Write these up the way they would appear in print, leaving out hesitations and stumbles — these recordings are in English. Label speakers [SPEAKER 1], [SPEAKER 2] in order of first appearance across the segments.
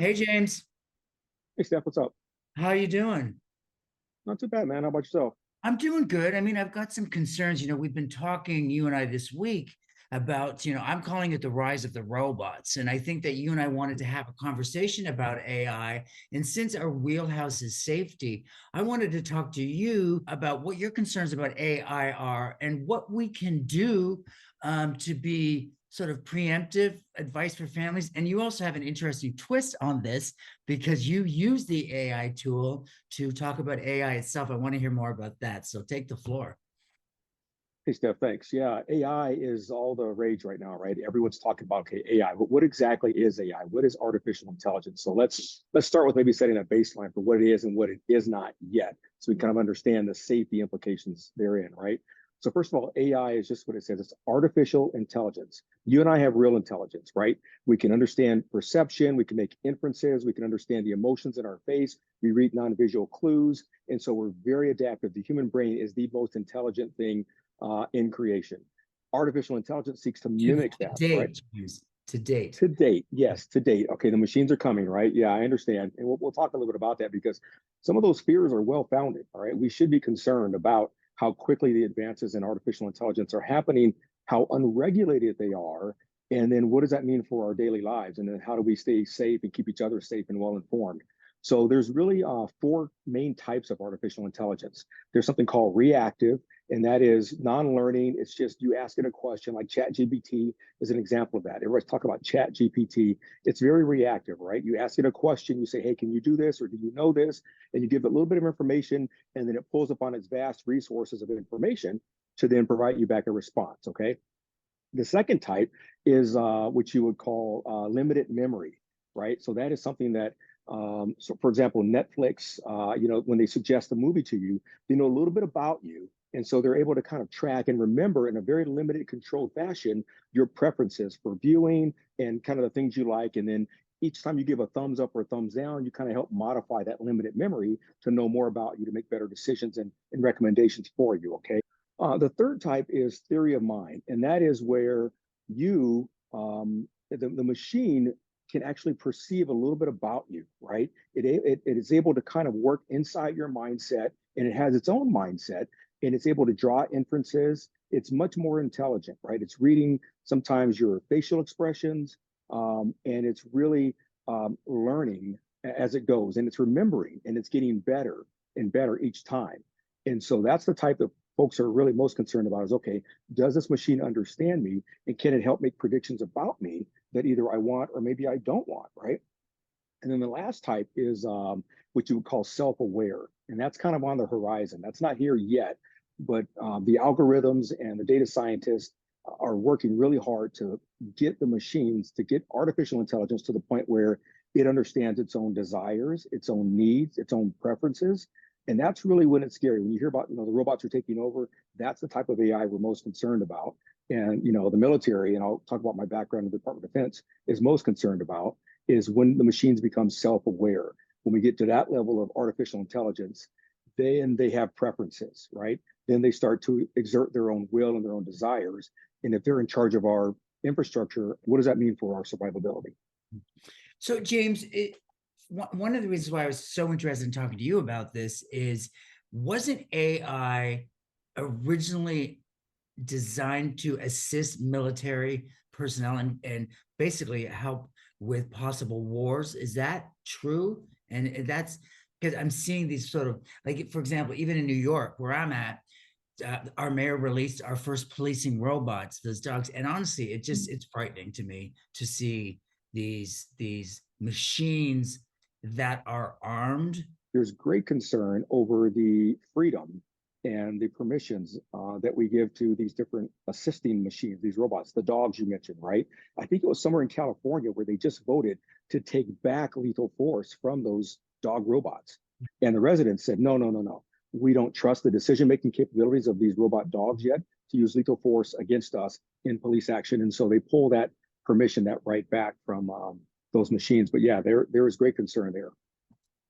[SPEAKER 1] Hey James,
[SPEAKER 2] Hey Steph, what's up?
[SPEAKER 1] how you doing?
[SPEAKER 2] Not too bad, man. How about yourself?
[SPEAKER 1] I'm doing good. I mean, I've got some concerns. We've been talking, you and I, this week about, I'm calling it the rise of the robots. And I think that you and I wanted to have a conversation about AI. And since our wheelhouse is safety, I wanted to talk to you about what your concerns about AI are and what we can do to be sort of preemptive advice for families. And you also have an interesting twist on this because you use the AI tool to talk about AI itself. I want to hear more about that. So take the floor.
[SPEAKER 2] Hey Steph, thanks. Yeah, AI is all the rage right now, right? Everyone's talking about okay, AI, but what exactly is AI? What is artificial intelligence? So let's start with maybe setting a baseline for what it is and what it is not yet, so we kind of understand the safety implications therein, right? So first of all, AI is just what it says. It's artificial intelligence. You and I have real intelligence, right? We can understand perception, we can make inferences, we can understand the emotions in our face, we read non-visual clues, and so we're very adaptive. The human brain is the most intelligent thing in creation. Artificial intelligence seeks to mimic
[SPEAKER 1] To
[SPEAKER 2] that, right?
[SPEAKER 1] date, to date.
[SPEAKER 2] To date, yes, to date. Okay, the machines are coming, right? Yeah, I understand. And we'll talk a little bit about that because some of those fears are well founded, all right? We should be concerned about how quickly the advances in artificial intelligence are happening, how unregulated they are, and then what does that mean for our daily lives? And then how do we stay safe and keep each other safe and well informed? So there's really four main types of artificial intelligence. There's something called reactive, and that is non-learning. It's just you ask it a question, like ChatGPT is an example of that. Everybody's talking about ChatGPT. It's very reactive, right? You ask it a question, you say, hey, can you do this or do you know this? And you give it a little bit of information, and then it pulls upon its vast resources of information to then provide you back a response, okay? The second type is what you would call limited memory, right? So that is something that, so for example, Netflix, when they suggest a movie to you, they know a little bit about you. And so they're able to kind of track and remember in a very limited, controlled fashion your preferences for viewing and kind of the things you like. And then each time you give a thumbs up or a thumbs down, you kind of help modify that limited memory to know more about you to make better decisions and recommendations for you. Okay. The third type is theory of mind, and that is where the machine can actually perceive a little bit about you, right? It is able to kind of work inside your mindset, and it has its own mindset, and it's able to draw inferences. It's much more intelligent, right? It's reading sometimes your facial expressions, and it's really learning as it goes, and it's remembering, and it's getting better and better each time. And so that's the type of folks are really most concerned about is okay, does this machine understand me and can it help make predictions about me that either I want or maybe I don't want, right? And then the last type is what you would call self-aware, and that's kind of on the horizon. That's not here yet, but the algorithms and the data scientists are working really hard to get the machines to get artificial intelligence to the point where it understands its own desires, its own needs, its own preferences. And that's really when it's scary. When you hear about, the robots are taking over, that's the type of AI we're most concerned about. And, the military, and I'll talk about my background in the Department of Defense, is most concerned about is when the machines become self-aware. When we get to that level of artificial intelligence, then they have preferences, right? Then they start to exert their own will and their own desires. And if they're in charge of our infrastructure, what does that mean for our survivability?
[SPEAKER 1] So, James, one of the reasons why I was so interested in talking to you about this is wasn't AI originally designed to assist military personnel and basically help with possible wars? Is that true? And that's because I'm seeing these sort of like, for example, even in New York, where I'm at, our mayor released our first policing robots, those dogs. And honestly, it's frightening to me to see these machines that are armed.
[SPEAKER 2] There's great concern over the freedom and the permissions that we give to these different assisting machines, these robots, the dogs you mentioned, right? I think it was somewhere in California where they just voted to take back lethal force from those dog robots. And the residents said, no, no, no, no. We don't trust the decision making capabilities of these robot dogs yet to use lethal force against us in police action. And so they pull that permission, that right back from those machines. But yeah, there is great concern there.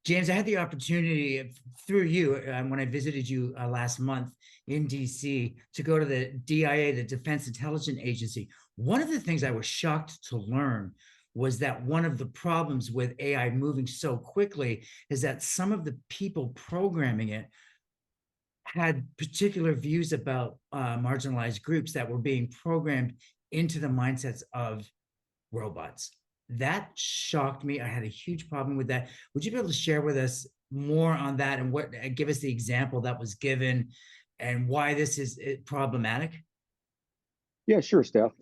[SPEAKER 1] James, I had the opportunity through you when I visited you last month in DC to go to the DIA, the Defense Intelligence Agency. One of the things I was shocked to learn was that one of the problems with AI moving so quickly is that some of the people programming it had particular views about marginalized groups that were being programmed into the mindsets of robots. That shocked me. I had a huge problem with that. Would you be able to share with us more on that and what give us the example that was given and why this is problematic?
[SPEAKER 2] Yeah, sure, Steph.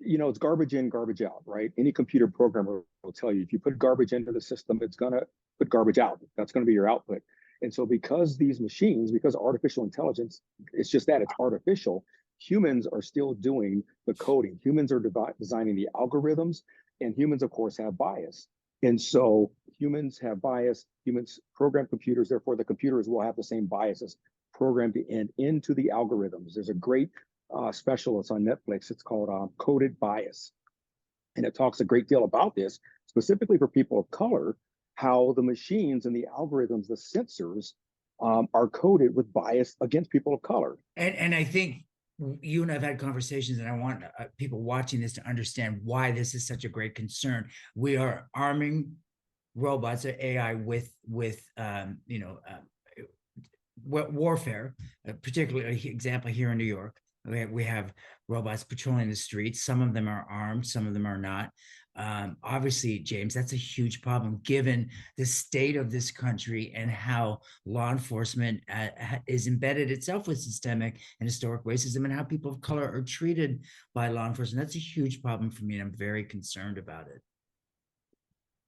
[SPEAKER 2] It's garbage in, garbage out, right? Any computer programmer will tell you if you put garbage into the system, it's going to put garbage out. That's going to be your output. And so, because these machines, because artificial intelligence, it's just that it's artificial, humans are still doing the coding. Humans are designing the algorithms, and humans, of course, have bias. And so, humans have bias, humans program computers, therefore, the computers will have the same biases programmed in into the algorithms. There's a great special. It's on Netflix. It's called Coded Bias. And it talks a great deal about this, specifically for people of color, how the machines and the algorithms, the sensors, are coded with bias against people of color.
[SPEAKER 1] And I think you and I've had conversations, and I want people watching this to understand why this is such a great concern. We are arming robots or AI with warfare. Particularly, example here in New York, we have robots patrolling the streets. Some of them are armed, some of them are not. Obviously, James, that's a huge problem given the state of this country and how law enforcement is embedded itself with systemic and historic racism and how people of color are treated by law enforcement. That's a huge problem for me, and I'm very concerned about it.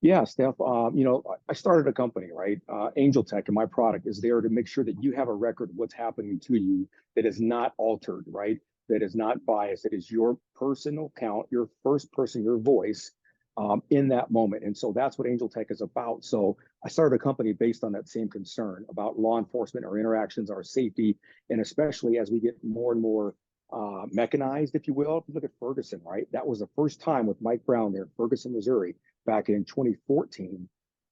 [SPEAKER 2] Yeah, Steph. I started a company, right? Angel Tech, and my product is there to make sure that you have a record of what's happening to you that is not altered, right? That is not biased. That is your personal count, your first person, your voice in that moment. And so that's what Angel Tech is about. So I started a company based on that same concern about law enforcement, our interactions, our safety, and especially as we get more and more mechanized, if you will. If you look at Ferguson, right? That was the first time with Mike Brown there, Ferguson, Missouri, back in 2014,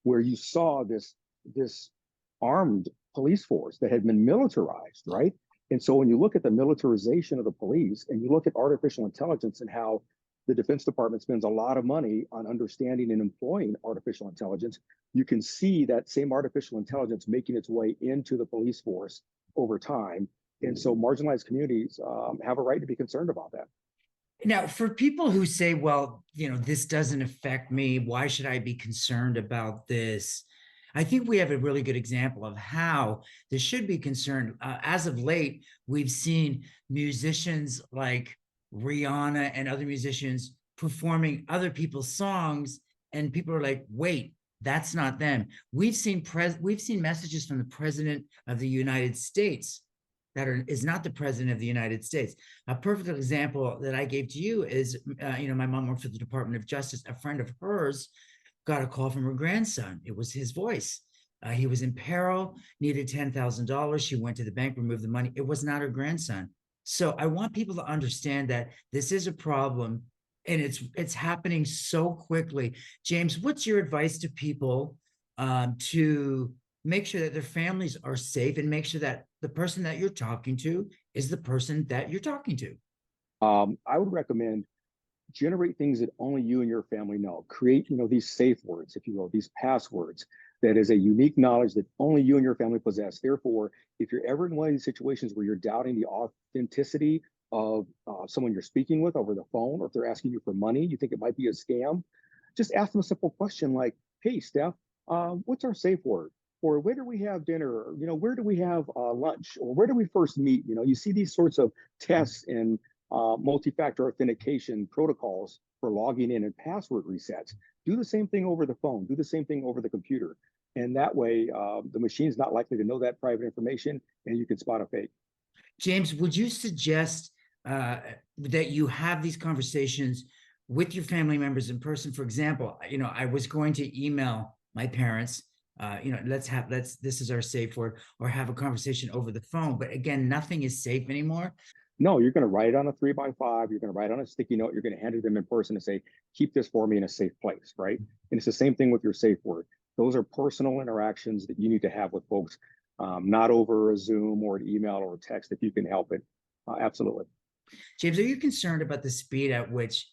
[SPEAKER 2] where you saw this armed police force that had been militarized, right? And so when you look at the militarization of the police and you look at artificial intelligence and how the Defense Department spends a lot of money on understanding and employing artificial intelligence, you can see that same artificial intelligence making its way into the police force over time. And so marginalized communities have a right to be concerned about that.
[SPEAKER 1] Now, for people who say, well, this doesn't affect me, why should I be concerned about this? I think we have a really good example of how this should be concerned. As of late, we've seen musicians like Rihanna and other musicians performing other people's songs, and people are like, wait, that's not them. We've seen messages from the president of the United States is not the president of the United States. A perfect example that I gave to you is, my mom worked for the Department of Justice. A friend of hers got a call from her grandson. It was his voice. He was in peril, needed $10,000. She went to the bank, removed the money. It was not her grandson. So I want people to understand that this is a problem, and it's happening so quickly. James, what's your advice to people to make sure that their families are safe and make sure that the person that you're talking to is the person that you're talking to?
[SPEAKER 2] I would recommend generate things that only you and your family know. Create, these safe words, if you will, these passwords that is a unique knowledge that only you and your family possess. Therefore, if you're ever in one of these situations where you're doubting the authenticity of someone you're speaking with over the phone, or if they're asking you for money, you think it might be a scam, just ask them a simple question like, hey, Steph, what's our safe word? Or where do we have dinner? Or, where do we have lunch? Or where do we first meet? You see these sorts of tests and multi-factor authentication protocols for logging in and password resets. Do the same thing over the phone. Do the same thing over the computer. And that way, the machine's not likely to know that private information, and you can spot a fake.
[SPEAKER 1] James, would you suggest that you have these conversations with your family members in person? For example, I was going to email my parents, this is our safe word, or have a conversation over the phone. But again, nothing is safe anymore.
[SPEAKER 2] No, you're going to write it on a 3x5. You're going to write on a sticky note. You're going to hand it to them in person and say, keep this for me in a safe place, right? And it's the same thing with your safe word. Those are personal interactions that you need to have with folks, not over a Zoom or an email or a text if you can help it. Absolutely.
[SPEAKER 1] James, are you concerned about the speed at which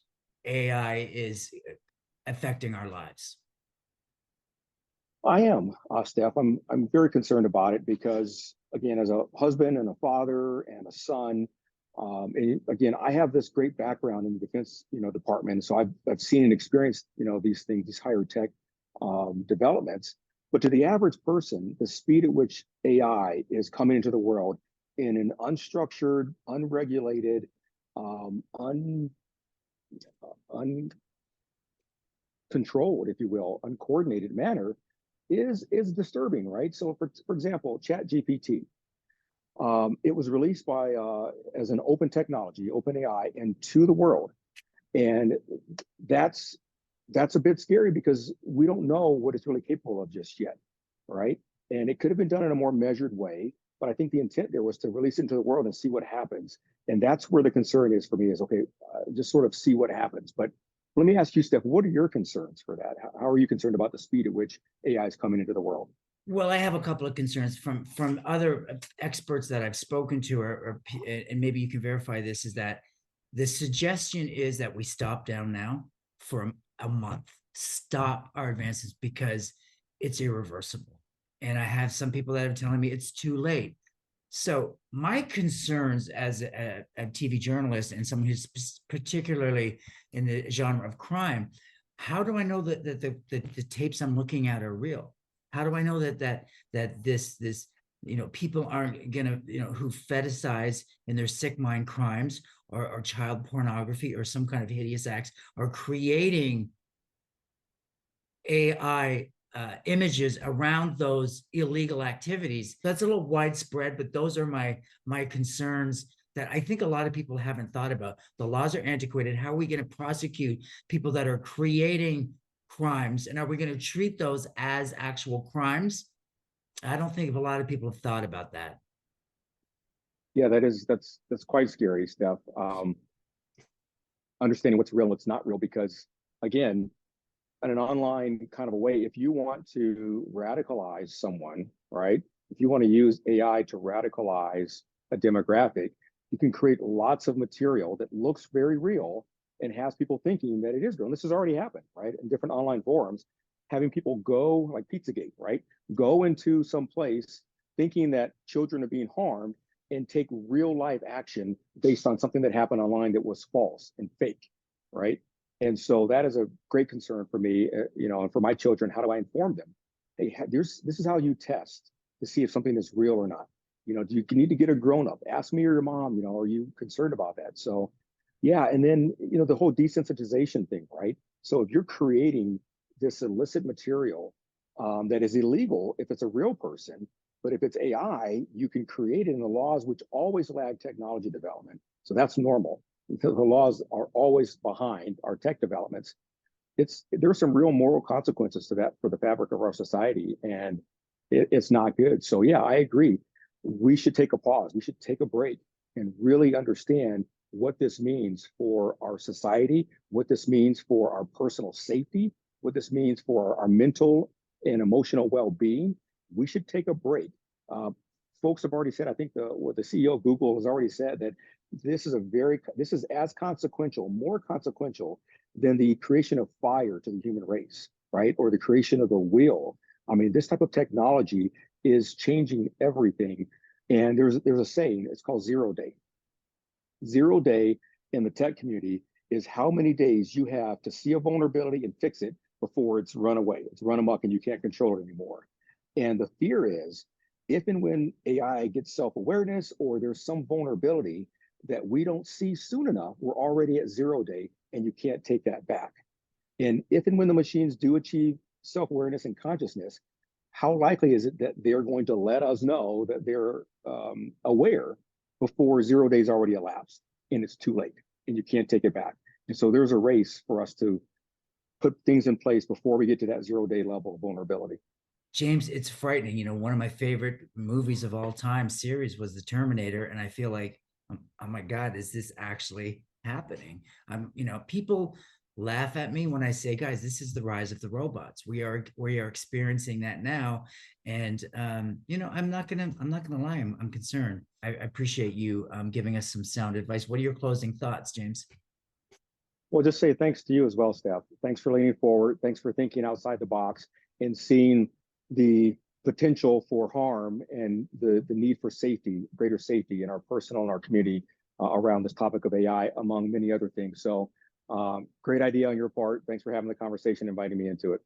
[SPEAKER 1] AI is affecting our lives?
[SPEAKER 2] I am, Steph. I'm very concerned about it because, again, as a husband and a father and a son, and again, I have this great background in the defense, department. So I've seen and experienced, these things, these higher tech developments. But to the average person, the speed at which AI is coming into the world in an unstructured, unregulated, un uncontrolled, if you will, uncoordinated manner is disturbing, right? So, for example, ChatGPT, it was released by as an open technology, open AI, and to the world, and that's that's a bit scary because we don't know what it's really capable of just yet, right? And it could have been done in a more measured way, but I think the intent there was to release it into the world and see what happens. And that's where the concern is for me is okay, just sort of see what happens. But let me ask you, Steph, what are your concerns for that? How are you concerned about the speed at which AI is coming into the world?
[SPEAKER 1] Well, I have a couple of concerns from other experts that I've spoken to, and maybe you can verify this. Is that the suggestion is that we stop down now for a month, stop our advances because it's irreversible. And I have some people that are telling me it's too late. So my concerns as a TV journalist and someone who's particularly in the genre of crime, how do I know that the tapes I'm looking at are real? How do I know that this people aren't gonna who fetishize in their sick mind crimes or child pornography or some kind of hideous acts are creating AI images around those illegal activities? That's a little widespread, but those are my concerns that I think a lot of people haven't thought about. The laws are antiquated. How are we going to prosecute people that are creating crimes, and are we going to treat those as actual crimes? I don't think a lot of people have thought about that.
[SPEAKER 2] Yeah, that's quite scary, Steph. Understanding what's real and what's not real, because again, in an online kind of a way, if you want to radicalize someone, right? If you want to use AI to radicalize a demographic, you can create lots of material that looks very real and has people thinking that it is real. And this has already happened, right? In different online forums, having people go like Pizzagate, right? Go into some place thinking that children are being harmed and take real life action based on something that happened online that was false and fake, right? And so that is a great concern for me, and for my children. How do I inform them? Hey, this is how you test to see if something is real or not. Do you need to get a grown up? Ask me or your mom. Are you concerned about that? So, yeah. And then the whole desensitization thing, right? So if you're creating this illicit material that is illegal if it's a real person, but if it's AI, you can create it in the laws, which always lag technology development. So that's normal because the laws are always behind our tech developments. There's some real moral consequences to that for the fabric of our society, and it's not good. So yeah, I agree. We should take a pause. We should take a break and really understand what this means for our society, what this means for our personal safety, what this means for our mental and emotional well-being. We should take a break. Uh, Folks have already said, I think the CEO of Google has already said that this is as consequential, more consequential than the creation of fire to the human race, right? Or the creation of the wheel. I mean, this type of technology is changing everything. And there's a saying, it's called 0 day. 0 day in the tech community is how many days you have to see a vulnerability and fix it before it's run away. It's run amok and you can't control it anymore. And the fear is if and when AI gets self-awareness or there's some vulnerability that we don't see soon enough, we're already at 0 day and you can't take that back. And if and when the machines do achieve self-awareness and consciousness, how likely is it that they're going to let us know that they're aware before 0 days already elapsed and it's too late and you can't take it back? And so there's a race for us to put things in place before we get to that 0 day level of vulnerability.
[SPEAKER 1] James, it's frightening. One of my favorite movies of all time series was The Terminator, and I feel like, oh my God, is this actually happening? People laugh at me when I say, guys, this is the rise of the robots. We are experiencing that now, and I'm not gonna lie, I'm concerned. I appreciate you giving us some sound advice. What are your closing thoughts, James?
[SPEAKER 2] Well, just say thanks to you as well, Steph. Thanks for leaning forward. Thanks for thinking outside the box and seeing the potential for harm and the need for safety, greater safety in our personal and our community around this topic of AI, among many other things. So, great idea on your part. Thanks for having the conversation, inviting me into it.